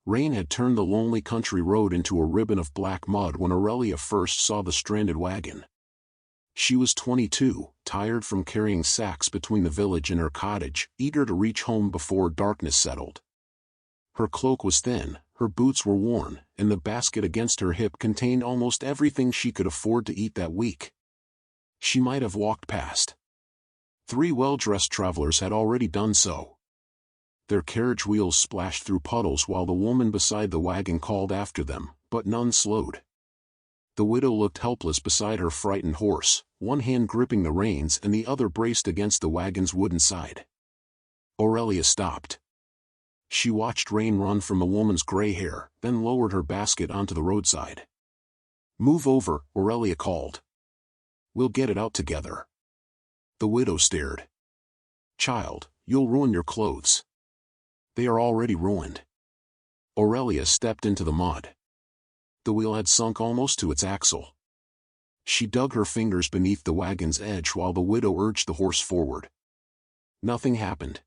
Rain had turned the lonely country road into a ribbon of black mud when Aurelia first saw the stranded wagon. She was 22, tired from carrying sacks between the village and her cottage, eager to reach home before darkness settled. Her cloak was thin, her boots were worn, and the basket against her hip contained almost everything she could afford to eat that week. She might have walked past. 3 well-dressed travelers had already done so. Their carriage wheels splashed through puddles while the woman beside the wagon called after them, but none slowed. The widow looked helpless beside her frightened horse, one hand gripping the reins and the other braced against the wagon's wooden side. Aurelia stopped. She watched rain run from the woman's gray hair, then lowered her basket onto the roadside. "Move over," Aurelia called. "We'll get it out together." The widow stared. "Child, you'll ruin your clothes." "They are already ruined." Aurelia stepped into the mud. The wheel had sunk almost to its axle. She dug her fingers beneath the wagon's edge while the widow urged the horse forward. Nothing happened.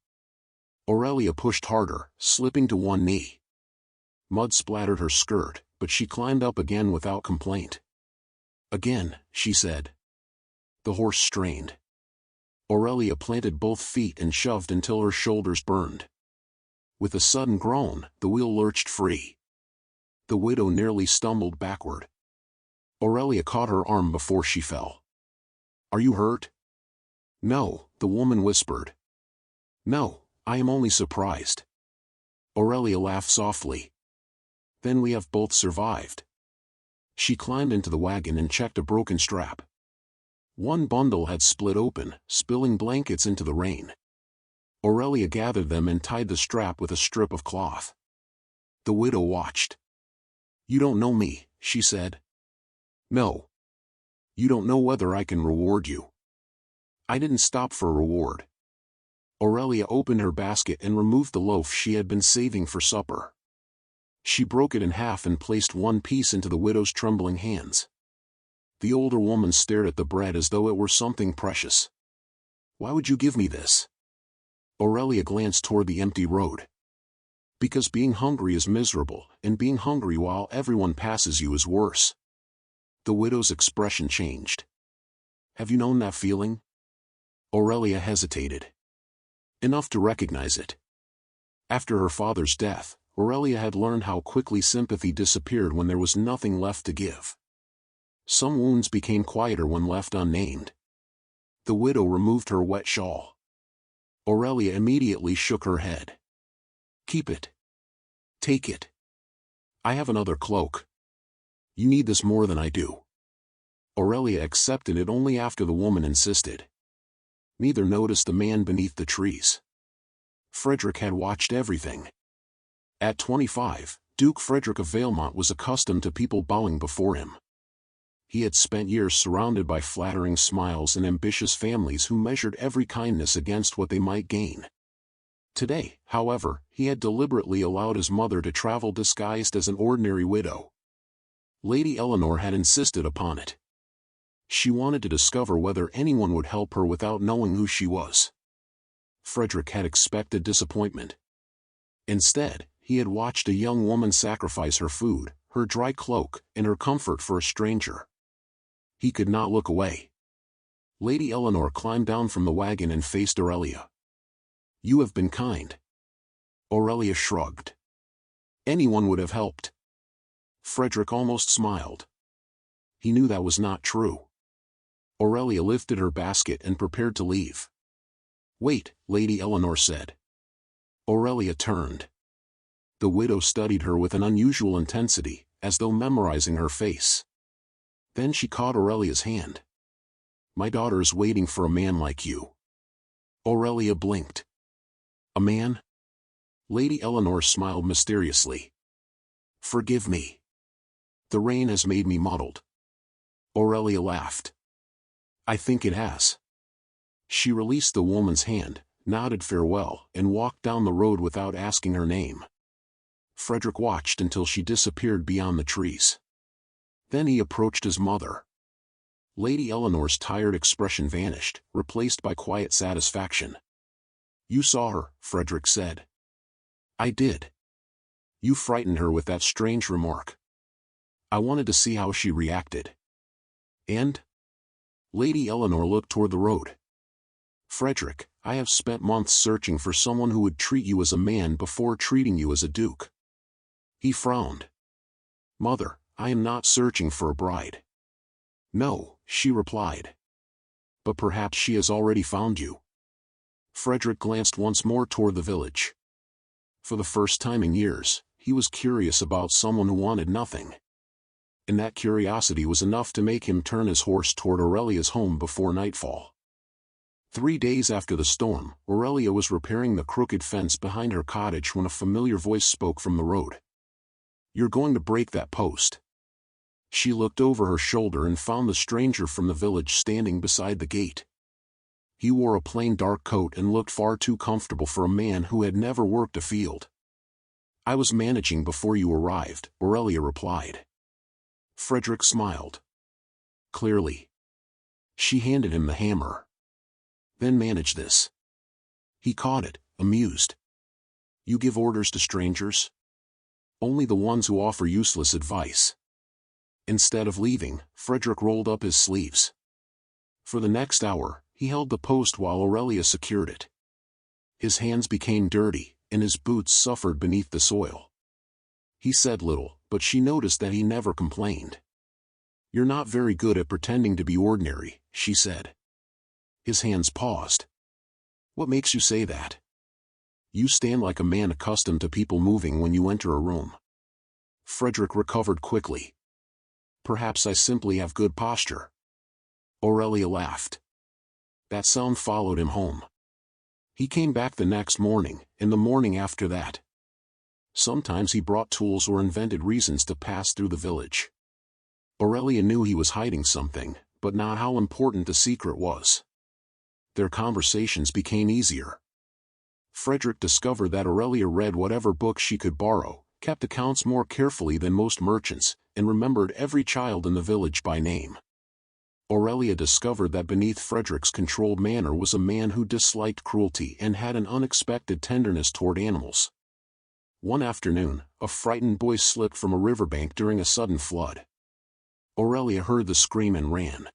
Aurelia pushed harder, slipping to one knee. Mud splattered her skirt, but she climbed up again without complaint. "Again," she said. The horse strained. Aurelia planted both feet and shoved until her shoulders burned. With a sudden groan, the wheel lurched free. The widow nearly stumbled backward. Aurelia caught her arm before she fell. "Are you hurt?" "No," the woman whispered. "No, I am only surprised." Aurelia laughed softly. "Then we have both survived." She climbed into the wagon and checked a broken strap. One bundle had split open, spilling blankets into the rain. Aurelia gathered them and tied the strap with a strip of cloth. The widow watched. "You don't know me," she said. "No. You don't know whether I can reward you." "I didn't stop for a reward." Aurelia opened her basket and removed the loaf she had been saving for supper. She broke it in half and placed one piece into the widow's trembling hands. The older woman stared at the bread as though it were something precious. "Why would you give me this?" Aurelia glanced toward the empty road. "Because being hungry is miserable, and being hungry while everyone passes you is worse." The widow's expression changed. "Have you known that feeling?" Aurelia hesitated. Enough to recognize it. After her father's death, Aurelia had learned how quickly sympathy disappeared when there was nothing left to give. Some wounds became quieter when left unnamed. The widow removed her wet shawl. Aurelia immediately shook her head. "Keep it. Take it. I have another cloak. You need this more than I do." Aurelia accepted it only after the woman insisted. Neither noticed the man beneath the trees. Frederick had watched everything. At 25, Duke Frederick of Valemont was accustomed to people bowing before him. He had spent years surrounded by flattering smiles and ambitious families who measured every kindness against what they might gain. Today, however, he had deliberately allowed his mother to travel disguised as an ordinary widow. Lady Eleanor had insisted upon it. She wanted to discover whether anyone would help her without knowing who she was. Frederick had expected disappointment. Instead, he had watched a young woman sacrifice her food, her dry cloak, and her comfort for a stranger. He could not look away. Lady Eleanor climbed down from the wagon and faced Aurelia. "You have been kind." Aurelia shrugged. "Anyone would have helped." Frederick almost smiled. He knew that was not true. Aurelia lifted her basket and prepared to leave. "Wait," Lady Eleanor said. Aurelia turned. The widow studied her with an unusual intensity, as though memorizing her face. Then she caught Aurelia's hand. "My daughter is waiting for a man like you." Aurelia blinked. "A man?" Lady Eleanor smiled mysteriously. "Forgive me. The rain has made me muddled." Aurelia laughed. "I think it has." She released the woman's hand, nodded farewell, and walked down the road without asking her name. Frederick watched until she disappeared beyond the trees. Then he approached his mother. Lady Eleanor's tired expression vanished, replaced by quiet satisfaction. "You saw her," Frederick said. "I did." You frightened her with that strange remark. I wanted to see how she reacted. And? Lady Eleanor looked toward the road. Frederick, I have spent months searching for someone who would treat you as a man before treating you as a duke. He frowned. Mother, I am not searching for a bride. No, she replied. But perhaps she has already found you. Frederick glanced once more toward the village. For the first time in years, he was curious about someone who wanted nothing. And that curiosity was enough to make him turn his horse toward Aurelia's home before nightfall. 3 days after the storm, Aurelia was repairing the crooked fence behind her cottage when a familiar voice spoke from the road. You're going to break that post. She looked over her shoulder and found the stranger from the village standing beside the gate. He wore a plain dark coat and looked far too comfortable for a man who had never worked a field. I was managing before you arrived, Aurelia replied. Frederick smiled. Clearly. She handed him the hammer. Then manage this. He caught it, amused. You give orders to strangers? Only the ones who offer useless advice. Instead of leaving, Frederick rolled up his sleeves. For the next hour, he held the post while Aurelia secured it. His hands became dirty, and his boots suffered beneath the soil. He said little, but she noticed that he never complained. You're not very good at pretending to be ordinary, she said. His hands paused. What makes you say that? You stand like a man accustomed to people moving when you enter a room. Frederick recovered quickly. Perhaps I simply have good posture. Aurelia laughed. That sound followed him home. He came back the next morning, and the morning after that. Sometimes he brought tools or invented reasons to pass through the village. Aurelia knew he was hiding something, but not how important the secret was. Their conversations became easier. Frederick discovered that Aurelia read whatever books she could borrow, kept accounts more carefully than most merchants, and remembered every child in the village by name. Aurelia discovered that beneath Frederick's controlled manner was a man who disliked cruelty and had an unexpected tenderness toward animals. One afternoon, a frightened boy slipped from a riverbank during a sudden flood. Aurelia heard the scream and ran.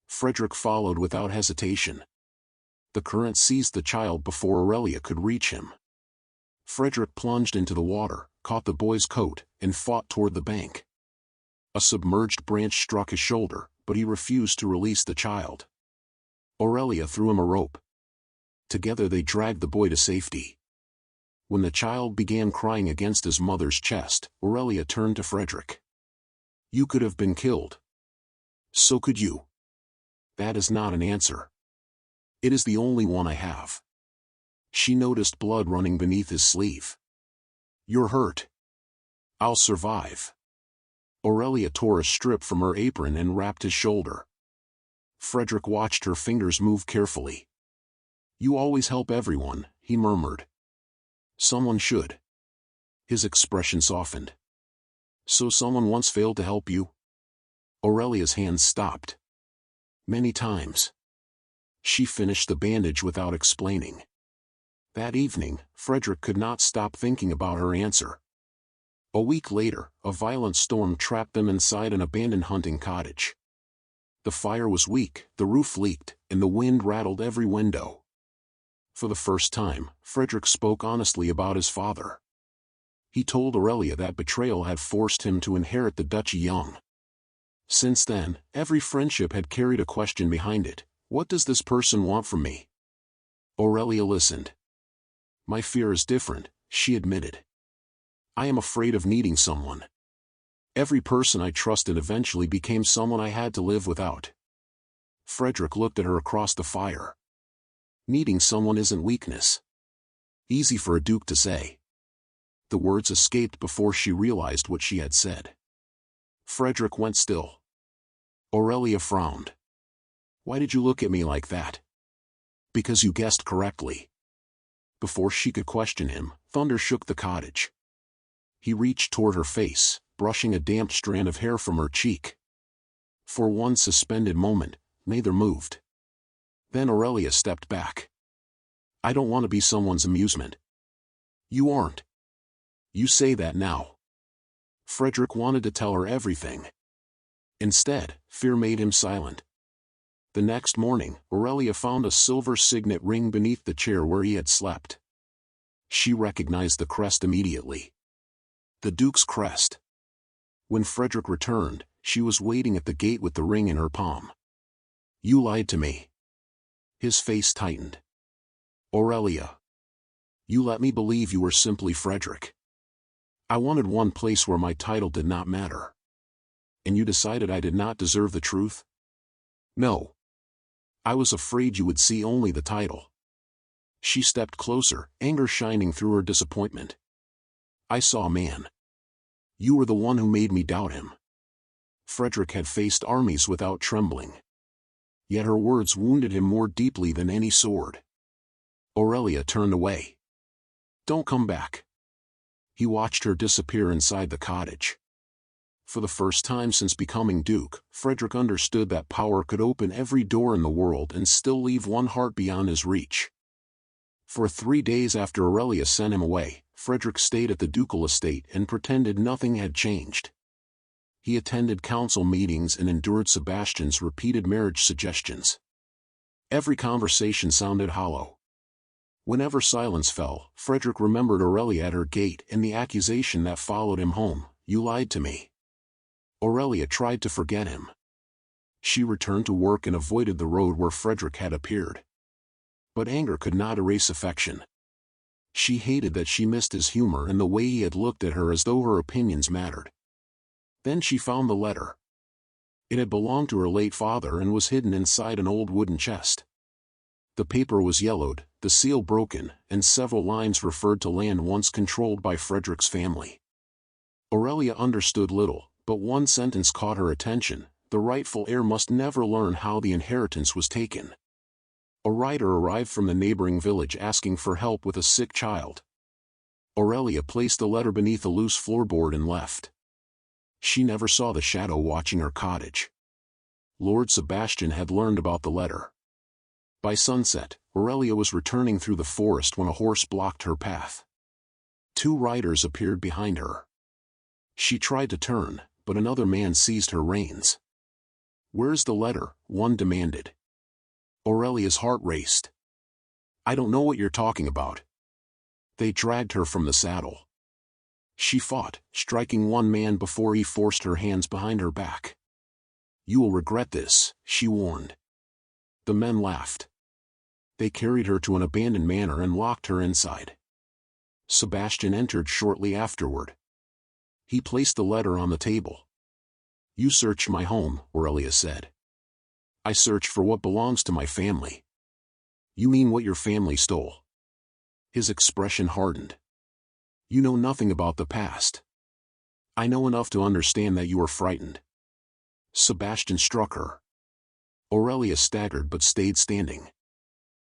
Frederick followed without hesitation. The current seized the child before Aurelia could reach him. Frederick plunged into the water, caught the boy's coat, and fought toward the bank. A submerged branch struck his shoulder, but he refused to release the child. Aurelia threw him a rope. Together they dragged the boy to safety. When the child began crying against his mother's chest, Aurelia turned to Frederick. You could have been killed. So could you. That is not an answer. It is the only one I have. She noticed blood running beneath his sleeve. You're hurt. I'll survive. Aurelia tore a strip from her apron and wrapped his shoulder. Frederick watched her fingers move carefully. You always help everyone, he murmured. Someone should. His expression softened. So someone once failed to help you? Aurelia's hands stopped. Many times. She finished the bandage without explaining. That evening, Frederick could not stop thinking about her answer. A week later, a violent storm trapped them inside an abandoned hunting cottage. The fire was weak, the roof leaked, and the wind rattled every window. For the first time, Frederick spoke honestly about his father. He told Aurelia that betrayal had forced him to inherit the duchy young. Since then, every friendship had carried a question behind it. What does this person want from me? Aurelia listened. My fear is different, she admitted. I am afraid of needing someone. Every person I trusted eventually became someone I had to live without. Frederick looked at her across the fire. Needing someone isn't weakness. Easy for a duke to say. The words escaped before she realized what she had said. Frederick went still. Aurelia frowned. Why did you look at me like that? Because you guessed correctly. Before she could question him, thunder shook the cottage. He reached toward her face, brushing a damp strand of hair from her cheek. For one suspended moment, neither moved. Then Aurelia stepped back. I don't want to be someone's amusement. You aren't. You say that now. Frederick wanted to tell her everything. Instead, fear made him silent. The next morning, Aurelia found a silver signet ring beneath the chair where he had slept. She recognized the crest immediately. The Duke's crest. When Frederick returned, she was waiting at the gate with the ring in her palm. You lied to me. His face tightened. Aurelia. You let me believe you were simply Frederick. I wanted one place where my title did not matter. And you decided I did not deserve the truth? No. I was afraid you would see only the title. She stepped closer, anger shining through her disappointment. I saw a man. You were the one who made me doubt him. Frederick had faced armies without trembling. Yet her words wounded him more deeply than any sword. Aurelia turned away. Don't come back. He watched her disappear inside the cottage. For the first time since becoming Duke, Frederick understood that power could open every door in the world and still leave one heart beyond his reach. For 3 days after Aurelia sent him away, Frederick stayed at the ducal estate and pretended nothing had changed. He attended council meetings and endured Sebastian's repeated marriage suggestions. Every conversation sounded hollow. Whenever silence fell, Frederick remembered Aurelia at her gate and the accusation that followed him home, "You lied to me." Aurelia tried to forget him. She returned to work and avoided the road where Frederick had appeared. But anger could not erase affection. She hated that she missed his humor and the way he had looked at her as though her opinions mattered. Then she found the letter. It had belonged to her late father and was hidden inside an old wooden chest. The paper was yellowed, the seal broken, and several lines referred to land once controlled by Frederick's family. Aurelia understood little, but one sentence caught her attention: the rightful heir must never learn how the inheritance was taken. A rider arrived from the neighboring village asking for help with a sick child. Aurelia placed the letter beneath a loose floorboard and left. She never saw the shadow watching her cottage. Lord Sebastian had learned about the letter. By sunset, Aurelia was returning through the forest when a horse blocked her path. 2 riders appeared behind her. She tried to turn, but another man seized her reins. "Where's the letter?" one demanded. Aurelia's heart raced. "I don't know what you're talking about." They dragged her from the saddle. She fought, striking one man before he forced her hands behind her back. "You will regret this," she warned. The men laughed. They carried her to an abandoned manor and locked her inside. Sebastian entered shortly afterward. He placed the letter on the table. "You searched my home," Aurelia said. "I searched for what belongs to my family." "You mean what your family stole?" His expression hardened. "You know nothing about the past." "I know enough to understand that you are frightened." Sebastian struck her. Aurelia staggered but stayed standing.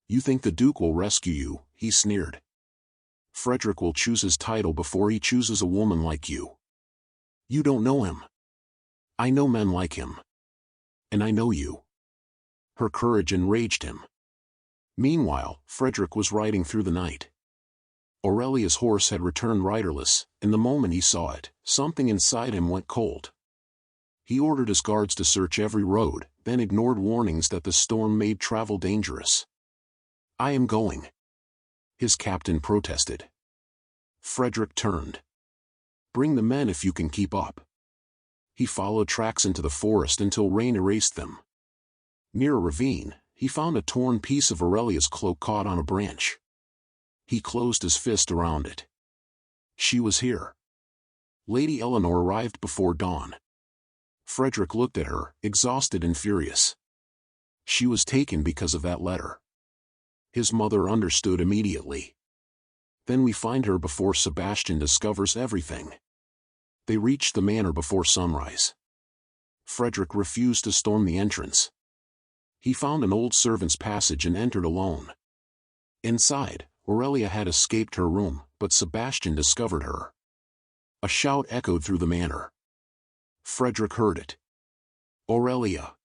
"You think the Duke will rescue you," he sneered. "Frederick will choose his title before he chooses a woman like you. You don't know him." "I know men like him. And I know you." Her courage enraged him. Meanwhile, Frederick was riding through the night. Aurelia's horse had returned riderless, and the moment he saw it, something inside him went cold. He ordered his guards to search every road, then ignored warnings that the storm made travel dangerous. "I am going," his captain protested. Frederick turned. "Bring the men if you can keep up." He followed tracks into the forest until rain erased them. Near a ravine, he found a torn piece of Aurelia's cloak caught on a branch. He closed his fist around it. She was here. Lady Eleanor arrived before dawn. Frederick looked at her, exhausted and furious. She was taken because of that letter. His mother understood immediately. Then we find her before Sebastian discovers everything. They reached the manor before sunrise. Frederick refused to storm the entrance. He found an old servant's passage and entered alone. Inside, Aurelia had escaped her room, but Sebastian discovered her. A shout echoed through the manor. Frederick heard it. "Aurelia!"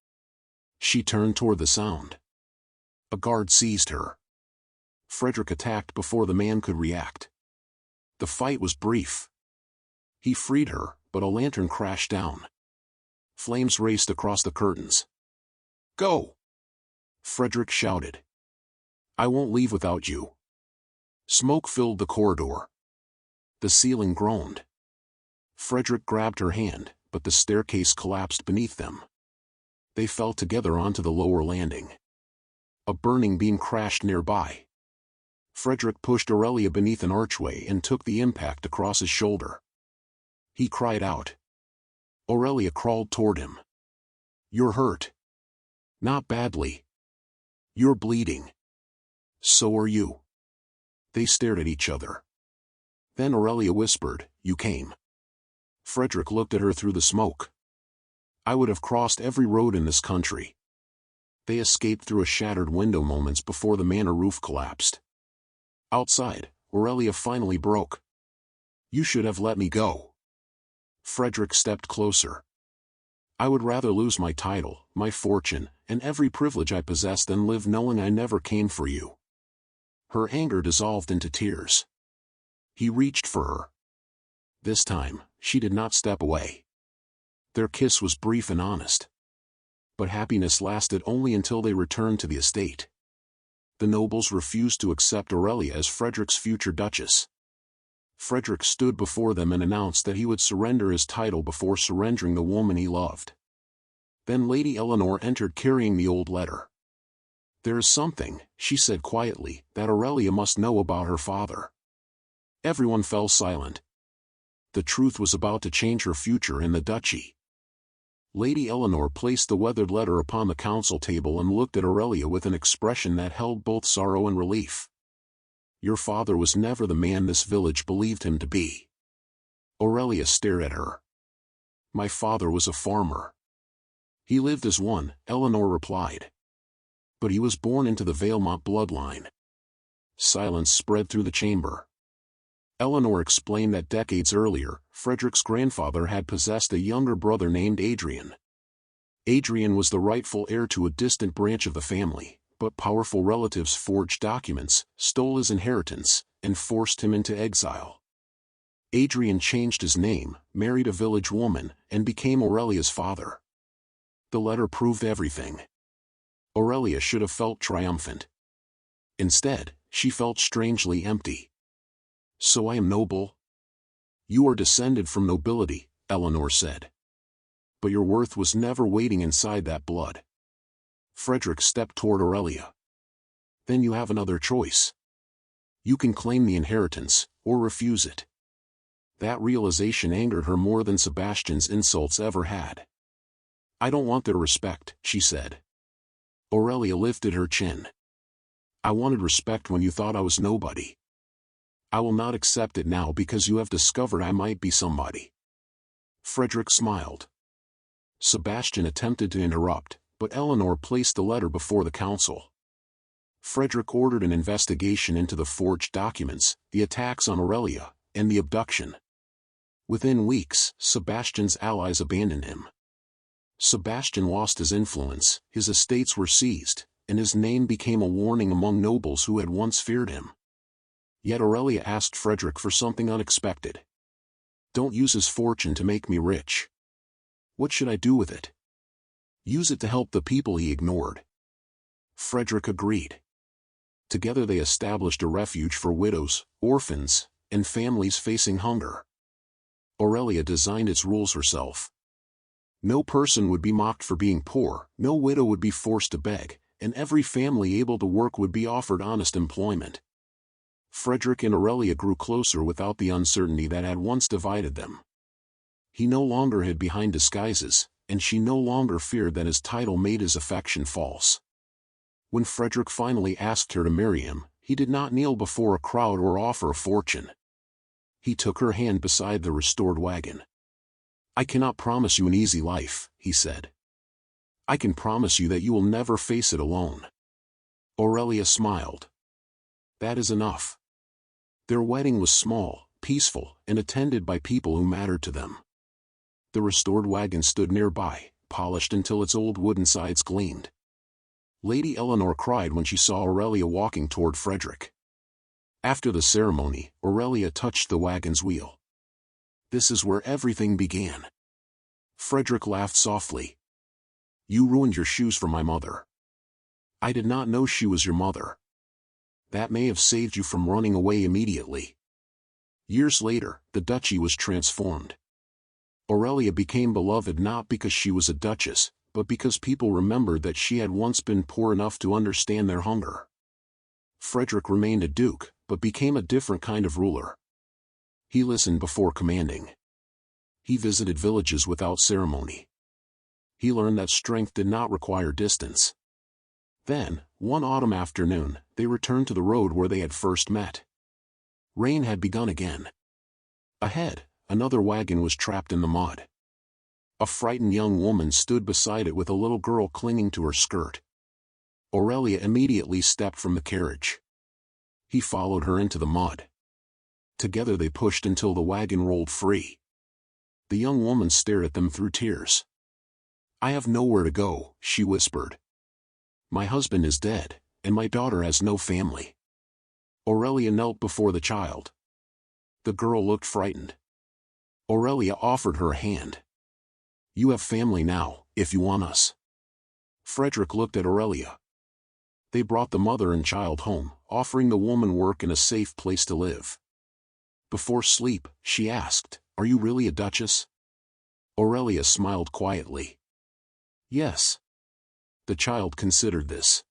She turned toward the sound. A guard seized her. Frederick attacked before the man could react. The fight was brief. He freed her, but a lantern crashed down. Flames raced across the curtains. "Go!" Frederick shouted. "I won't leave without you." Smoke filled the corridor. The ceiling groaned. Frederick grabbed her hand, but the staircase collapsed beneath them. They fell together onto the lower landing. A burning beam crashed nearby. Frederick pushed Aurelia beneath an archway and took the impact across his shoulder. He cried out. Aurelia crawled toward him. "You're hurt." "Not badly." "You're bleeding." "So are you." They stared at each other. Then Aurelia whispered, "You came." Frederick looked at her through the smoke. "I would have crossed every road in this country." They escaped through a shattered window moments before the manor roof collapsed. Outside, Aurelia finally broke. "You should have let me go." Frederick stepped closer. "I would rather lose my title, my fortune, and every privilege I possess than live knowing I never came for you." Her anger dissolved into tears. He reached for her. This time, she did not step away. Their kiss was brief and honest. But happiness lasted only until they returned to the estate. The nobles refused to accept Aurelia as Frederick's future duchess. Frederick stood before them and announced that he would surrender his title before surrendering the woman he loved. Then Lady Eleanor entered carrying the old letter. "There is something," she said quietly, "that Aurelia must know about her father." Everyone fell silent. The truth was about to change her future in the duchy. Lady Eleanor placed the weathered letter upon the council table and looked at Aurelia with an expression that held both sorrow and relief. "Your father was never the man this village believed him to be." Aurelia stared at her. "My father was a farmer." "He lived as one," Eleanor replied. "But he was born into the Valemont bloodline." Silence spread through the chamber. Eleanor explained that decades earlier, Frederick's grandfather had possessed a younger brother named Adrian. Adrian was the rightful heir to a distant branch of the family, but powerful relatives forged documents, stole his inheritance, and forced him into exile. Adrian changed his name, married a village woman, and became Aurelia's father. The letter proved everything. Aurelia should have felt triumphant. Instead, she felt strangely empty. "So I am noble?" "You are descended from nobility," Eleanor said. "But your worth was never waiting inside that blood." Frederick stepped toward Aurelia. "Then you have another choice. You can claim the inheritance, or refuse it." That realization angered her more than Sebastian's insults ever had. "I don't want their respect," she said. Aurelia lifted her chin. "I wanted respect when you thought I was nobody. I will not accept it now because you have discovered I might be somebody." Frederick smiled. Sebastian attempted to interrupt, but Eleanor placed the letter before the council. Frederick ordered an investigation into the forged documents, the attacks on Aurelia, and the abduction. Within weeks, Sebastian's allies abandoned him. Sebastian lost his influence, his estates were seized, and his name became a warning among nobles who had once feared him. Yet Aurelia asked Frederick for something unexpected. "Don't use his fortune to make me rich." "What should I do with it?" "Use it to help the people he ignored." Frederick agreed. Together they established a refuge for widows, orphans, and families facing hunger. Aurelia designed its rules herself. No person would be mocked for being poor, no widow would be forced to beg, and every family able to work would be offered honest employment. Frederick and Aurelia grew closer without the uncertainty that had once divided them. He no longer hid behind disguises, and she no longer feared that his title made his affection false. When Frederick finally asked her to marry him, he did not kneel before a crowd or offer a fortune. He took her hand beside the restored wagon. "I cannot promise you an easy life," he said. "I can promise you that you will never face it alone." Aurelia smiled. "That is enough." Their wedding was small, peaceful, and attended by people who mattered to them. The restored wagon stood nearby, polished until its old wooden sides gleamed. Lady Eleanor cried when she saw Aurelia walking toward Frederick. After the ceremony, Aurelia touched the wagon's wheel. This is where everything began. Frederick laughed softly. You ruined your shoes for my mother. I did not know she was your mother. That may have saved you from running away immediately. Years later, the duchy was transformed. Aurelia became beloved not because she was a duchess, but because people remembered that she had once been poor enough to understand their hunger. Frederick remained a duke, but became a different kind of ruler. He listened before commanding. He visited villages without ceremony. He learned that strength did not require distance. Then, one autumn afternoon, they returned to the road where they had first met. Rain had begun again. Ahead, another wagon was trapped in the mud. A frightened young woman stood beside it with a little girl clinging to her skirt. Aurelia immediately stepped from the carriage. He followed her into the mud. Together they pushed until the wagon rolled free. The young woman stared at them through tears. I have nowhere to go, she whispered. My husband is dead, and my daughter has no family. Aurelia knelt before the child. The girl looked frightened. Aurelia offered her a hand. You have family now, if you want us. Frederick looked at Aurelia. They brought the mother and child home, offering the woman work and a safe place to live. Before sleep, she asked, Are you really a duchess? Aurelia smiled quietly. Yes. The child considered this.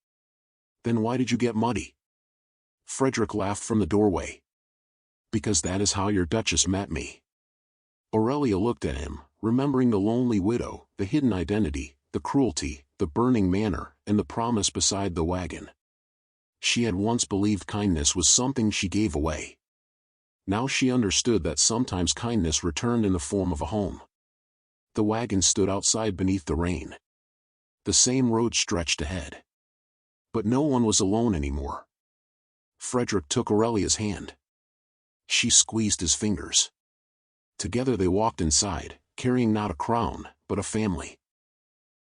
Then why did you get muddy? Frederick laughed from the doorway. Because that is how your duchess met me. Aurelia looked at him, remembering the lonely widow, the hidden identity, the cruelty, the burning manor, and the promise beside the wagon. She had once believed kindness was something she gave away. Now she understood that sometimes kindness returned in the form of a home. The wagon stood outside beneath the rain. The same road stretched ahead. But no one was alone anymore. Frederick took Aurelia's hand. She squeezed his fingers. Together they walked inside, carrying not a crown, but a family.